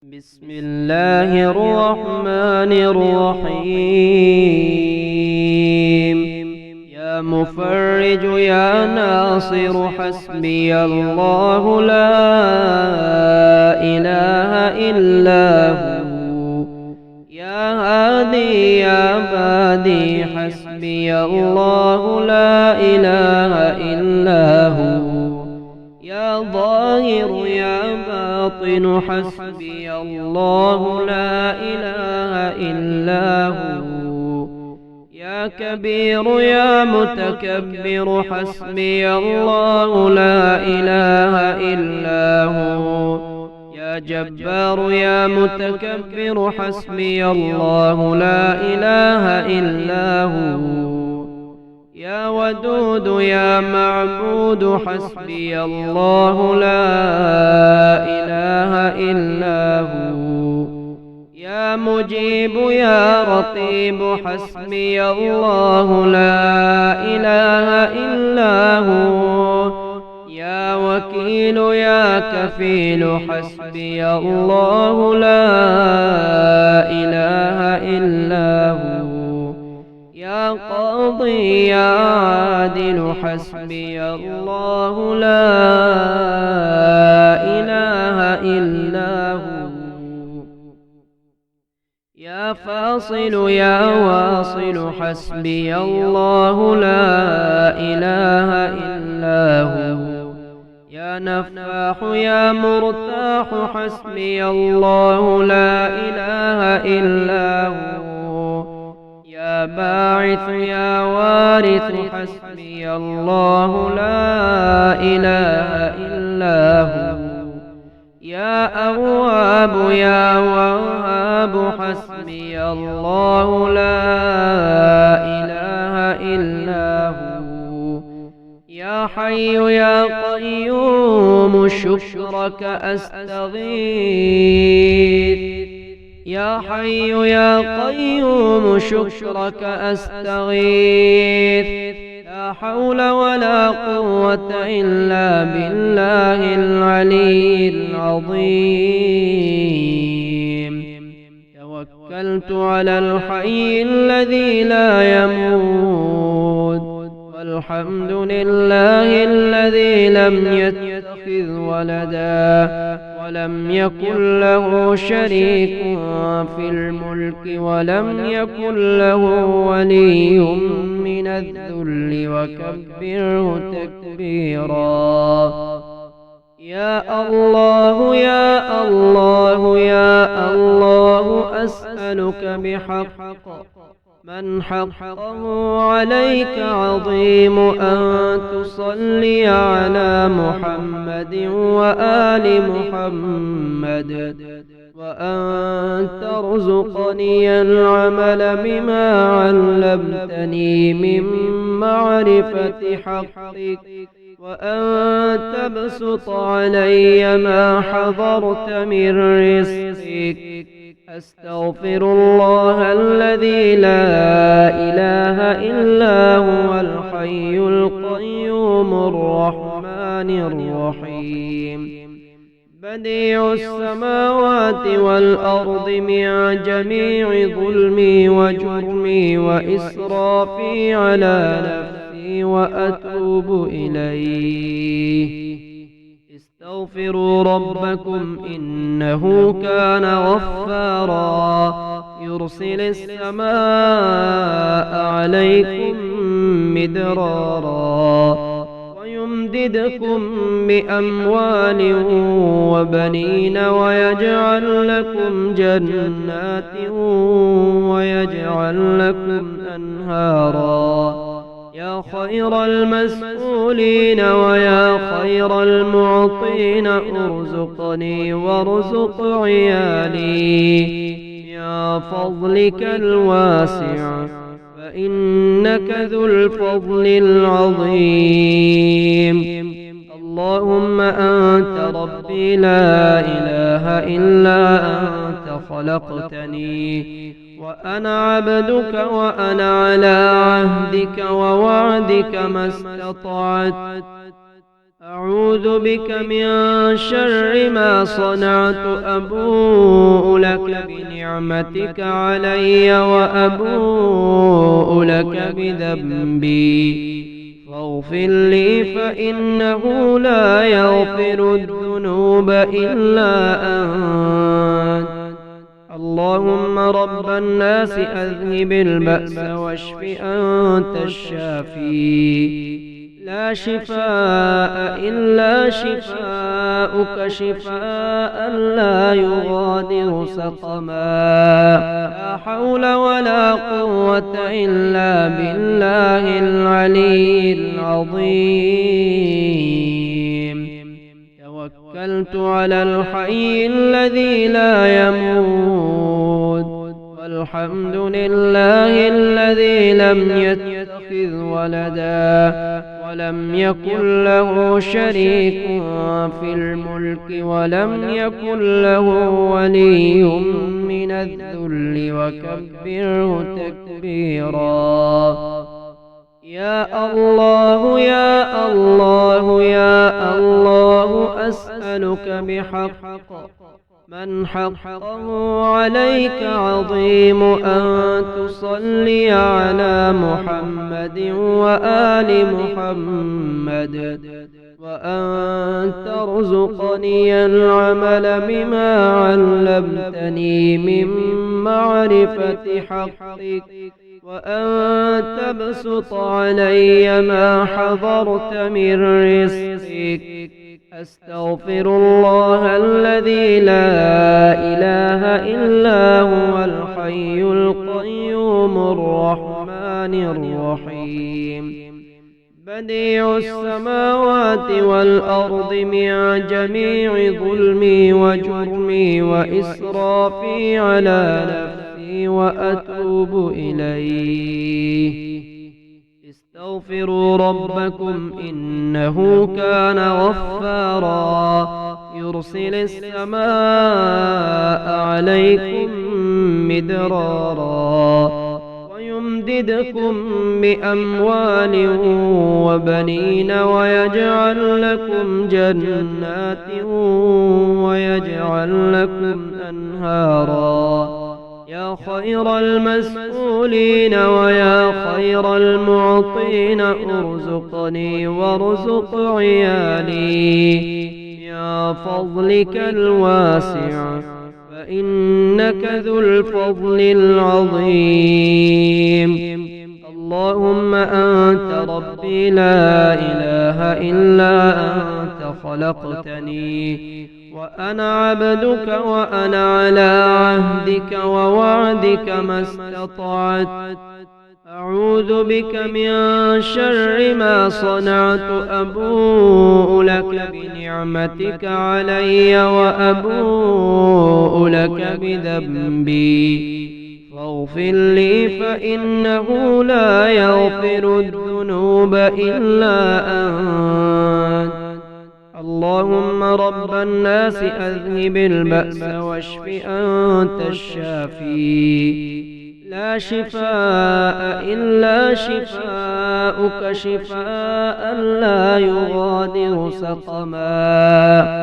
بسم الله الرحمن الرحيم. يا مفرج يا ناصر حسبي الله لا إله إلا هو. يا هادي يا بادي حسبي الله لا إله إلا هو. يا ظاهر يا باطن حسبي الله لا إله إلا هو. يا كبير يا متكبر حسبي الله لا إله إلا هو. يا جبار يا متكبر حسبي الله لا إله إلا هو. يا ودود يا معبود حسبي الله لا إله إلا هو. يا مجيب يا رقيب حسبي الله لا إله إلا هو. يا وكيل يا كفيل حسبي الله لا إله إلا هو. يا قاضي يا عادل حسبي الله لا إله إلا هو. يا فاصل يا واصل حسبي الله لا إله إلا هو. يا نفاح يا مرتاح حسبي الله لا إله إلا هو. يا باعث يا وارث حسبي الله لا إله إلا هو. يا أواب يا وهاب حسبي الله لا إله إلا هو. يا حي يا قيوم شكرك أستغيث. يا حي يا قيوم شكرك أستغيث. لا حول ولا قوة إلا بالله العلي العظيم. توكلت على الحي الذي لا يموت. والحمد لله الذي لم يتخذ ولدا ولم يكن له شريك في الملك ولم يكن له ولي من الذل وكبره تكبيرا. يا الله يا الله يا الله أسألك بحق من حقه عليك عظيم أن تصلي على محمد وآل محمد، وأن ترزقني العمل بما علمتني من معرفة حقك، وأن تبسط علي ما حضرت من رزقك. أستغفر الله الذي لا إله إلا هو الحي القيوم الرحمن الرحيم. بديع السماوات والأرض من جميع ظلمي وجرمي وإسرافي على نفسي وأتوب إليه. استغفروا ربكم إنه كان غفارا يرسل السماء عليكم مدرارا ويمددكم بأموال وبنين ويجعل لكم جنات ويجعل لكم أنهارا. يا خير المسؤولين ويا خير المعطين ارزقني وارزق عيالي يا فضلك الواسع، فإنك ذو الفضل العظيم. اللهم أنت ربي لا إله إلا أنت خلقتني وأنا عبدك وأنا على عهدك ووعدك ما استطعت. أعوذ بك من شر ما صنعت أبوء لك بنعمتك علي وأبوء لك بذنبي فاغفر لي فإنه لا يغفر الذنوب إلا أنت. اللهم رب الناس أذهب البأس واشف أنت الشافي لا شفاء إلا شفاءك شفاء لا يغادر سقما لا حول ولا قوة إلا بالله العلي العظيم. توكلت على الحي الذي لا يموت والحمد لله الذي لم يتخذ ولدا ولم يكن له شريك في الملك ولم يكن له ولي من الذل وكبره تكبيرا. يا الله يا الله يا الله أسألك بحق من حقه عليك عظيم أن تصلي على محمد وآل محمد وأن ترزقني العمل بما علمتني من معرفة حقك وأن تبسط علي ما حضرت من رزقك. أستغفر الله الذي لا إله إلا هو الحي القيوم الرحمن الرحيم بديع السماوات والأرض من جميع ظلمي وجرمي وإسرافي على نفسي وأتوب إليه. استغفروا ربكم إنه كان غفارا يرسل السماء عليكم مدرارا ويمددكم بأموال وبنين ويجعل لكم جنات ويجعل لكم أنهارا. يا خير المسؤولين ويا خير المعطين ارزقني وارزق عيالي يا فضلك الواسع فإنك ذو الفضل العظيم. اللهم أنت ربي لا إله إلا أنت خلقتني وأنا عبدك وأنا على عهدك ووعدك ما استطعت. أعوذ بك من شر ما صنعت أبوء لك بنعمتك علي وأبوء لك بذنبي فاغفر لي فإنه لا يغفر الذنوب إلا أنت. اللهم رب الناس أذهب البأس واشف أنت الشافي لا شفاء إلا شفاءك شفاء لا يغادر سقما